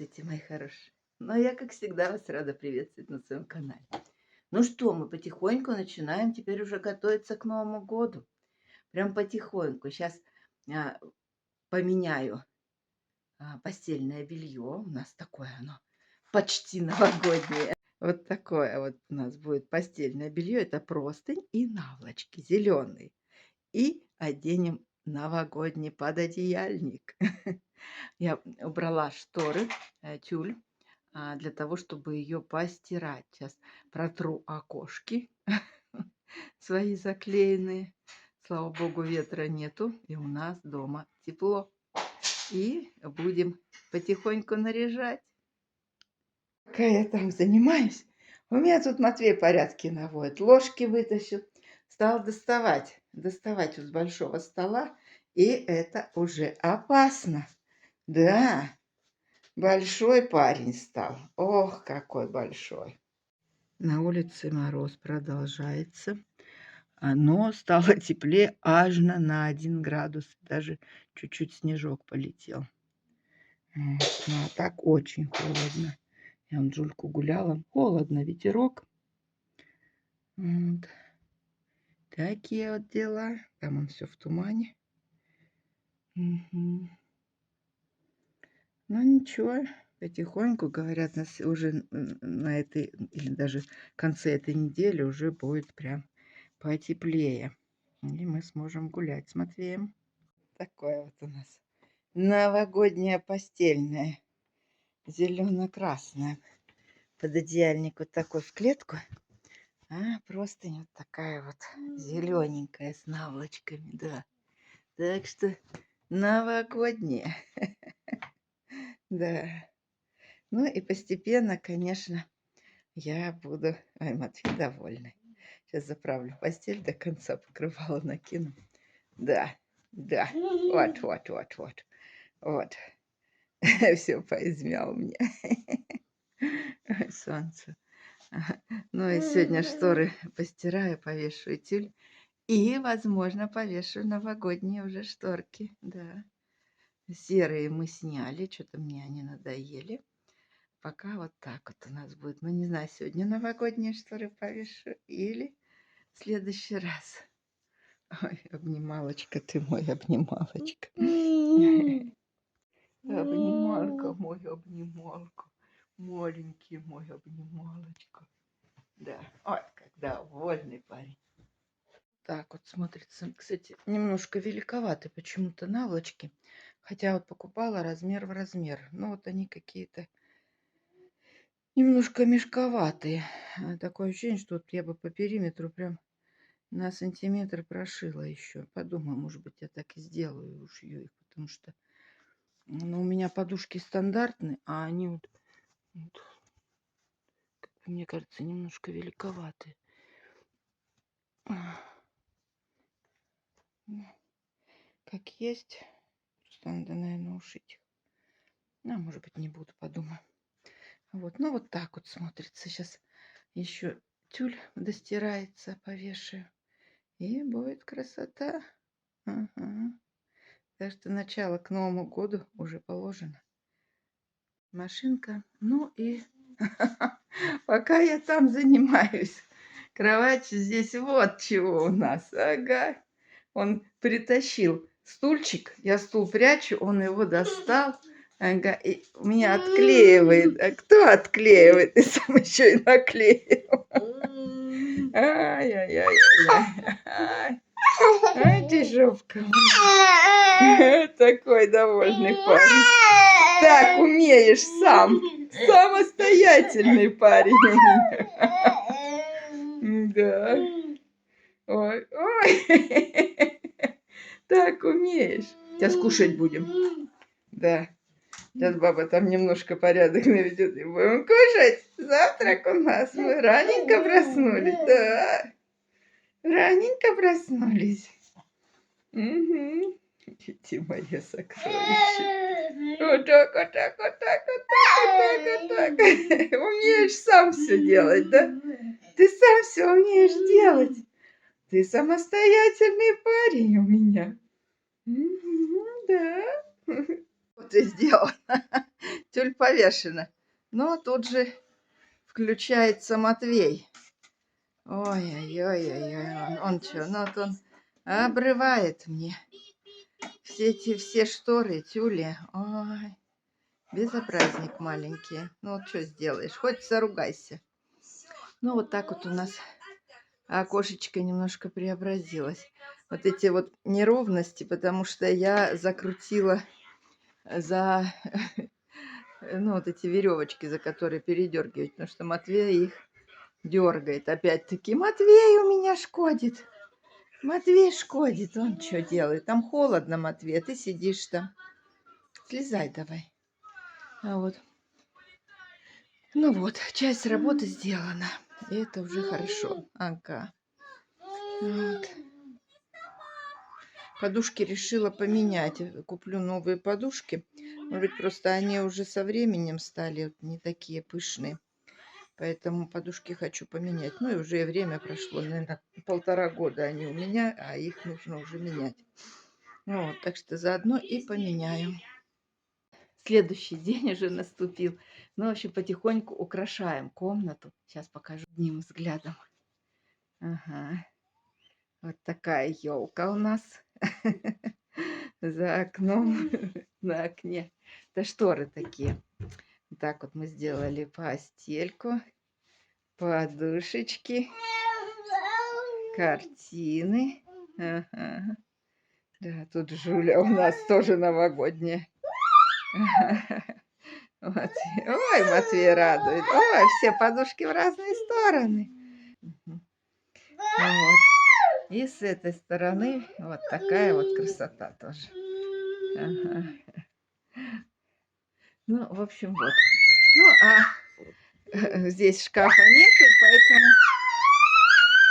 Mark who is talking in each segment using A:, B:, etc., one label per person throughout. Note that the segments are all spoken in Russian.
A: Здравствуйте, мои хорошие. Ну, я, как всегда, вас рада приветствовать на своем канале. Ну что, мы потихоньку начинаем теперь уже готовиться к Новому году. Прям потихоньку. Сейчас поменяю постельное белье. У нас такое оно почти новогоднее. Вот такое вот у нас будет постельное белье. Это простынь и наволочки зеленые. И оденем новогодний пододеяльник. Я убрала шторы, тюль, для того, чтобы ее постирать. Сейчас протру окошки свои заклеенные. Слава богу, ветра нету, и у нас дома тепло. И будем потихоньку наряжать. Пока я там занимаюсь, у меня тут Матвей порядки наводит. Ложки вытащил, стал доставать из большого стола, и это уже опасно. Да, большой парень стал. Ох, какой большой. На улице мороз продолжается, но стало теплее аж на 1 градус. Даже чуть-чуть снежок полетел. Ну, а так очень холодно. Я вон Джульку гуляла. Холодно, ветерок. Вот. Такие вот дела. Там он все в тумане. Угу. Ну ничего, потихоньку, говорят, нас уже на этой, или даже в конце этой недели уже будет прям потеплее. И мы сможем гулять с Матвеем. Такое вот у нас новогоднее постельное, зелено-красное. Пододеяльник вот такой в клетку, а простынь вот такая вот зелененькая с наволочками, да. Так что новогоднее. Да. Ну и постепенно, конечно, я буду... Ой, Матвей довольный. Сейчас заправлю постель до конца, покрывало накину. Да, да. Вот. Вот. Все поизмял мне. Ой, солнце. Ну и сегодня шторы постираю, повешу тюль. И, возможно, повешу новогодние уже шторки. Да. Серые мы сняли, что-то мне они надоели. Пока вот так вот у нас будет. Ну, не знаю, сегодня новогодние шторы повешу или в следующий раз. Ой, обнималочка ты мой, обнималочка. Обнималка мой, обнималка. Маленький мой, обнималочка. Да, ой, как довольный парень. Так вот смотрится. Кстати, немножко великоваты почему-то наволочки. Хотя вот покупала размер в размер. Ну, вот они какие-то... немножко мешковатые. Такое ощущение, что вот я бы по периметру прям на сантиметр прошила еще. Подумаю, может быть, я так и сделаю, ушью их, потому что ну, у меня подушки стандартные, а они вот, как мне кажется, немножко великоватые. Как есть. Просто надо, наверное, ушить их. Ну, может быть, не буду, подумаю. Вот, ну вот так вот смотрится. Сейчас еще тюль достирается, повешаю. И будет красота. Ага. Так что начало к Новому году уже положено. Машинка. Ну и пока я там занимаюсь. Кровать здесь вот чего у нас. Ага. Он притащил стульчик. Я стул прячу, он его достал. Ага, и меня отклеивает. А кто отклеивает? И сам еще и наклеил. Ай-яй-яй-яй. Ай, ты жопка. Такой довольный парень. Так, умеешь сам. Самостоятельный парень у меня. Да. Ой, ой. Так, умеешь. Сейчас кушать будем. Да. Сейчас баба там немножко порядок наведет. И будем кушать. Завтрак у нас. Мы раненько проснулись. Да. Раненько проснулись. Угу. Ты моя сокровище. Вот так, вот так, вот так, вот так, вот так, вот так. Умеешь сам все делать, да? Ты сам все умеешь делать. Ты самостоятельный парень у меня. Да. Вот работы сделана. Тюль повешена. Но тут же включается Матвей. Ой-ой-ой-ой-ой. Он что? Ну вот он обрывает мне все шторы, тюли. Ой, безобразник маленький. Ну вот что сделаешь? Хоть заругайся. Ну вот так вот у нас окошечко немножко преобразилось. Вот эти вот неровности, потому что я закрутила за, ну, вот эти веревочки, за которые передергивать, потому что Матвей их дергает. Опять-таки, Матвей у меня шкодит. Матвей шкодит. Он что делает? Там холодно, Матвей, а ты сидишь там. Слезай давай. А вот. Ну вот, часть работы сделана. И это уже хорошо. Ага. Вот. Подушки решила поменять. Куплю новые подушки. Может быть, просто они уже со временем стали вот не такие пышные. Поэтому подушки хочу поменять. Ну и уже время прошло, наверное, 1,5 года они у меня, а их нужно уже менять. Вот, так что заодно и поменяю. Следующий день уже наступил. Ну, в общем, потихоньку украшаем комнату. Сейчас покажу одним взглядом. Ага. Вот такая елка у нас за окном, на окне. Это шторы такие. Так вот мы сделали постельку, подушечки, картины. Ага. Да, тут Жуля у нас тоже новогодняя. Вот. Ой, Матвей радует. Ой, все подушки в разные стороны. Вот. И с этой стороны вот такая вот красота тоже. Ага. Ну, в общем, вот. Ну, а здесь шкафа нету, поэтому...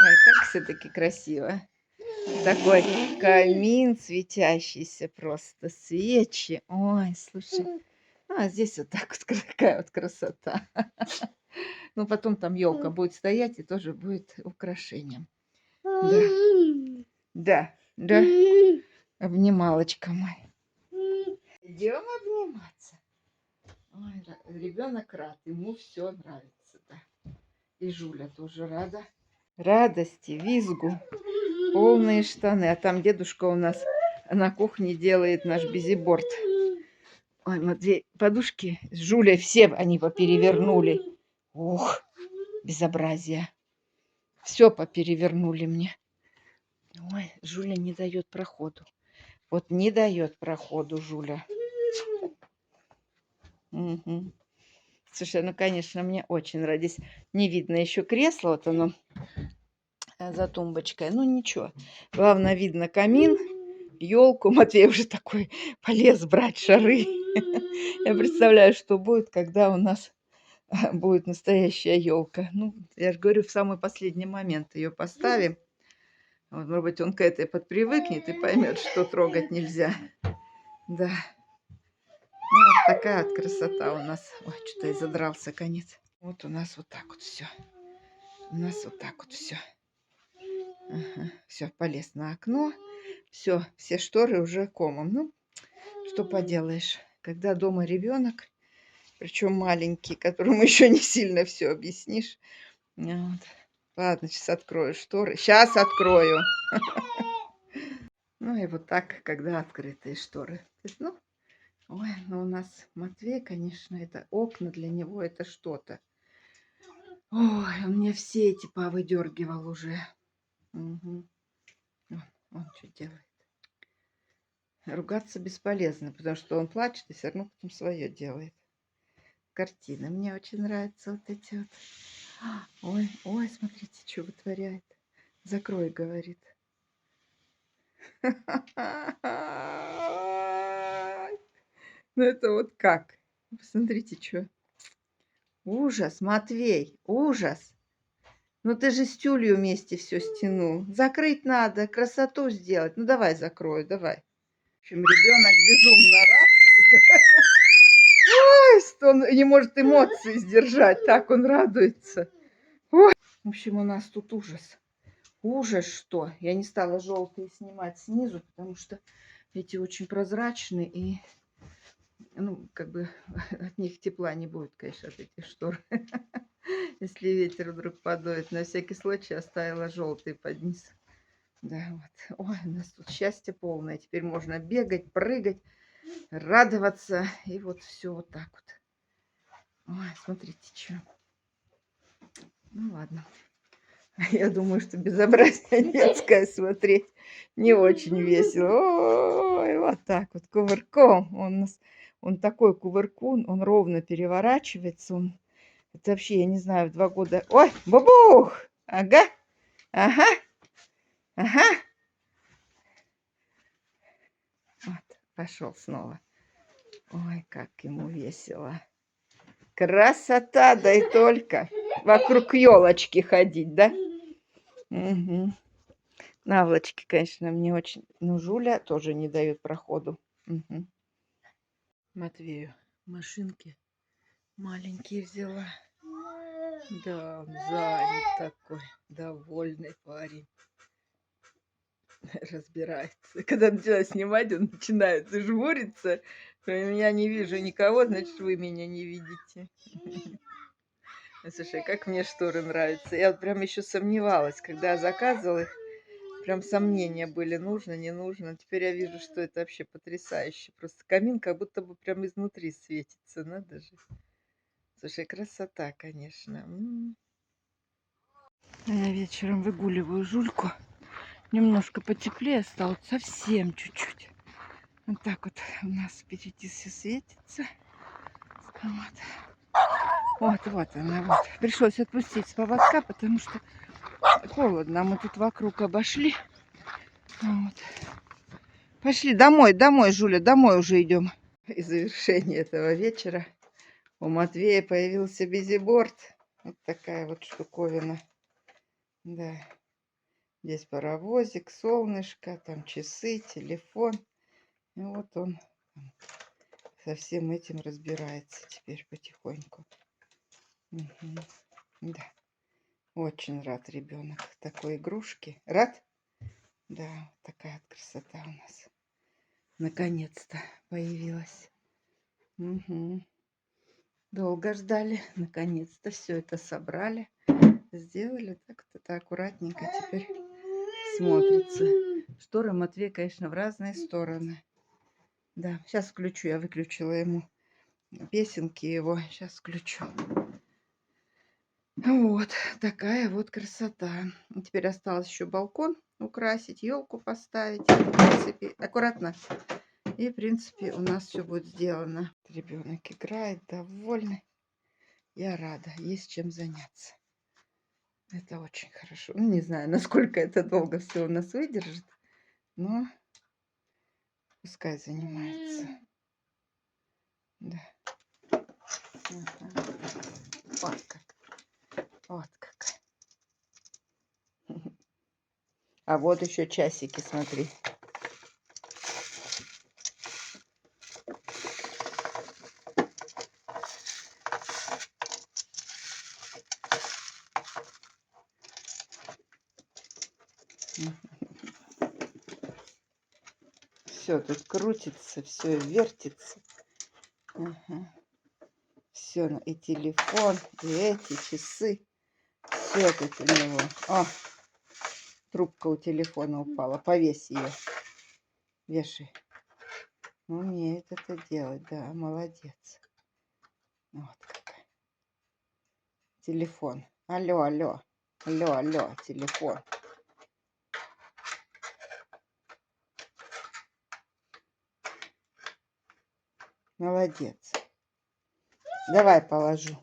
A: Ой, как все-таки красиво. Такой камин светящийся просто, свечи. Ой, слушай. А здесь вот так вот такая вот красота. Ну, потом там елка будет стоять и тоже будет украшением. Да, да, да. Обнималочка моя. Идем обниматься. Ой, ребенок рад, ему все нравится. Да. И Жуля тоже рада. Радости, визгу, полные штаны. А там дедушка у нас на кухне делает наш бизиборд. Ой, Матвей, подушки с Жулей все они поперевернули. Ух, безобразие. Все поперевернули мне. Ой, Жуля не дает проходу. Вот не дает проходу Жуля. Угу. Слушай, ну, конечно, мне очень нравится. Здесь не видно еще кресло, вот оно за тумбочкой. Ну, ничего. Главное, видно камин, елку. Матвей уже такой полез брать шары. Я представляю, что будет, когда у нас будет настоящая елка. Ну, я же говорю, в самый последний момент ее поставим. Вот, может быть, он к этой подпривыкнет и поймет, что трогать нельзя. Да. Ну, вот такая вот красота у нас. Ой, что-то и задрался конец. Вот у нас вот так вот все. У нас вот так вот все. Ага. Все, полез на окно. Все шторы уже комом. Ну, что поделаешь. Когда дома ребенок, причем маленький, которому еще не сильно все объяснишь. Вот. Ладно, сейчас открою шторы. Сейчас открою. Ну и вот так, когда открытые шторы. Ну, ой, ну у нас Матвей, конечно, это окна для него, это что-то. Ой, он мне все эти повыдергивал уже. Угу. Он что делает? Ругаться бесполезно, потому что он плачет и все равно потом свое делает. Картины мне очень нравятся вот эти вот. Ой, ой, смотрите, что вытворяет. Закрой, говорит. Ну это вот как? Посмотрите, что. Ужас, Матвей, ужас. Ну ты же с тюлью вместе все стянул. Закрыть надо, красоту сделать. Ну давай закрою, давай. В общем, ребенок безумно рад. Ой, что он не может эмоции сдержать. Так он радуется. Ой. В общем, у нас тут ужас. Ужас что. Я не стала желтые снимать снизу, потому что эти очень прозрачные. И Ну, как бы от них тепла не будет, конечно, от этих штор. Если ветер вдруг подует. На всякий случай оставила желтый под низ. Да, вот. Ой, у нас тут счастье полное. Теперь можно бегать, прыгать, радоваться. И вот все вот так вот. Ой, смотрите, что. Ну ладно. Я думаю, что безобразие детское смотреть не очень весело. Ой, вот так вот кувырком. Он такой кувыркун, он ровно переворачивается. Это вообще, я не знаю, в 2 года. Ой, бабух! Ага, ага, ага. Вот, пошел снова. Ой, как ему весело. Красота, да и только. Вокруг елочки ходить, да? Угу. Наволочки, конечно, мне очень... Ну, Жуля тоже не дает проходу. Угу. Матвею машинки маленькие взяла. Да, он занят такой, довольный парень. Разбирается. Когда начинаю снимать, он начинает жмуриться. Я не вижу никого, значит, вы меня не видите. Слушай, как мне шторы нравятся. Я вот прям еще сомневалась, когда я заказывала их. Прям сомнения были, нужно, не нужно. Теперь я вижу, что это вообще потрясающе. Просто камин как будто бы прям изнутри светится. Надо же. Слушай, красота, конечно. Я вечером выгуливаю Жульку. Немножко потеплее стало, совсем чуть-чуть. Вот так вот у нас впереди все светится. Вот она, вот. Пришлось отпустить с поводка, потому что холодно. Мы тут вокруг обошли. Вот. Пошли домой, Жуля, домой уже идем. И завершение этого вечера у Матвея появился бизиборд. Вот такая вот штуковина. Да. Здесь паровозик, солнышко, там часы, телефон. И вот он со всем этим разбирается теперь потихоньку. Угу. Да. Очень рад ребенок такой игрушки. Рад? Да, такая вот красота у нас. Наконец-то появилась. Угу. Долго ждали. Наконец-то все это собрали. Сделали так-то так аккуратненько. Теперь смотрится. Шторы Матвей, конечно, в разные стороны. Да, сейчас включу. Я выключила ему песенки его. Сейчас включу. Вот такая вот красота. Теперь осталось еще балкон украсить, елку поставить. В принципе, аккуратно. И, в принципе, у нас все будет сделано. Ребенок играет, довольный. Я рада. Есть чем заняться. Это очень хорошо. Ну, не знаю, насколько это долго все у нас выдержит. Но пускай занимается. Да. Ага. Вот как. Вот как. А вот еще часики, смотри. Все тут крутится, все вертится. Ага. Все, и телефон, и эти часы. Все тут у него. О, трубка у телефона упала. Повесь ее. Вешай. Умеет это делать, да, молодец. Вот какая. Телефон. Алло, алло. Алло, алло, телефон. Молодец. Давай положу.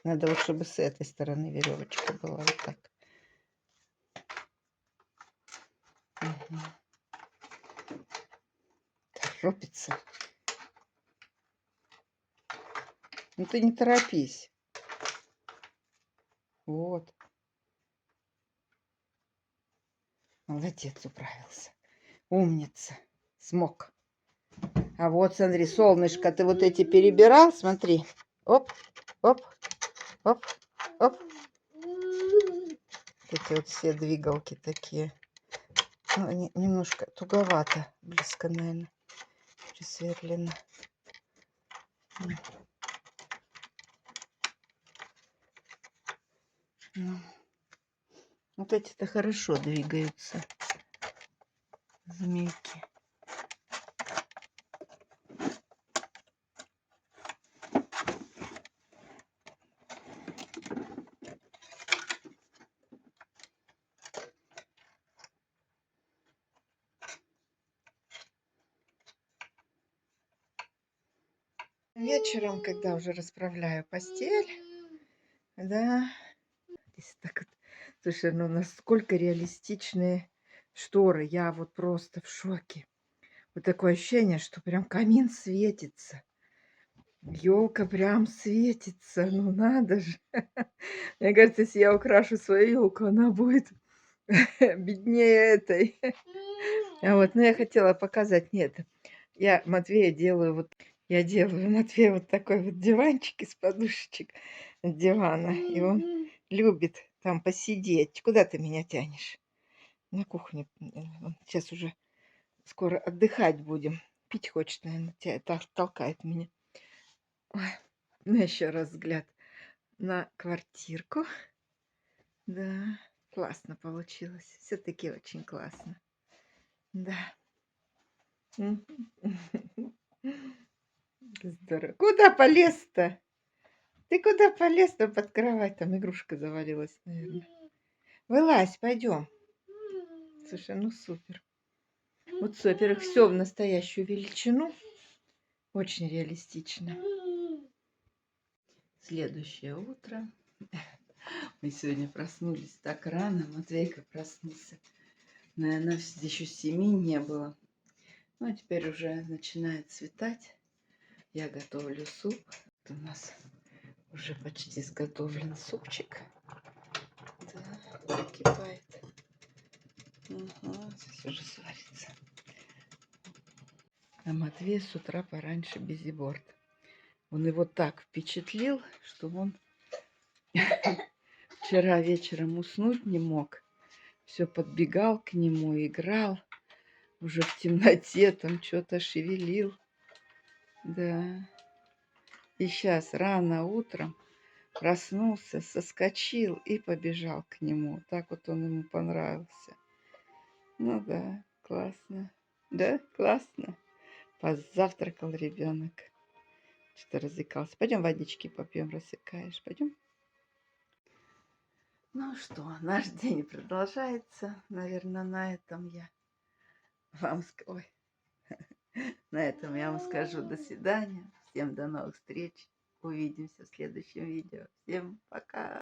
A: Надо вот, чтобы с этой стороны веревочка была вот так. Угу. Торопится. Ну ты не торопись. Вот. Молодец, управился. Умница. Смог. А вот, смотри, солнышко, ты вот эти перебирал, смотри. Оп, оп, оп, оп. Эти вот все двигалки такие. Ну, они немножко туговато, близко, наверное, присверлено. Ну, вот эти-то хорошо двигаются, змейки. Вечером, когда уже расправляю постель, да, здесь так вот, слушай, ну насколько реалистичные шторы, я вот просто в шоке. Вот такое ощущение, что прям камин светится. Елка прям светится, ну надо же. Мне кажется, если я украшу свою елку, она будет беднее этой. А вот, ну я хотела показать, нет, я Матвея делаю вот, я делаю Матвею вот такой вот диванчик из подушечек от дивана, и он любит там посидеть. Куда ты меня тянешь? На кухню. Сейчас уже скоро отдыхать будем. Пить хочет, наверное, толкает меня. Ой, ну еще раз взгляд на квартирку. Да, классно получилось. Все-таки очень классно. Да. Здорово. Куда полез-то? Ты куда полез-то под кровать? Там игрушка завалилась, наверное. Вылазь, пойдем. Слушай, ну супер. Вот, во-первых, все в настоящую величину. Очень реалистично. Следующее утро. Мы сегодня проснулись так рано. Матвейка проснулся. Наверное, еще 7 не было. Ну, а теперь уже начинает светать. Я готовлю суп. Вот у нас уже почти сготовлен супчик. Да, закипает. Ага, сейчас уже сварится. А Матвей с утра пораньше безиборд. Он его так впечатлил, что он вчера вечером уснуть не мог. Все подбегал к нему, играл. Уже в темноте там что-то шевелил. Да. И сейчас рано утром проснулся, соскочил и побежал к нему. Так вот он ему понравился. Ну да, классно. Да, классно. Позавтракал ребенок. Что-то разыкался. Пойдем водички попьем, рассекаешь. Пойдем. Ну что, наш день продолжается. Наверное, на этом я вам Ой. На этом я вам скажу до свидания. Всем до новых встреч. Увидимся в следующем видео. Всем пока.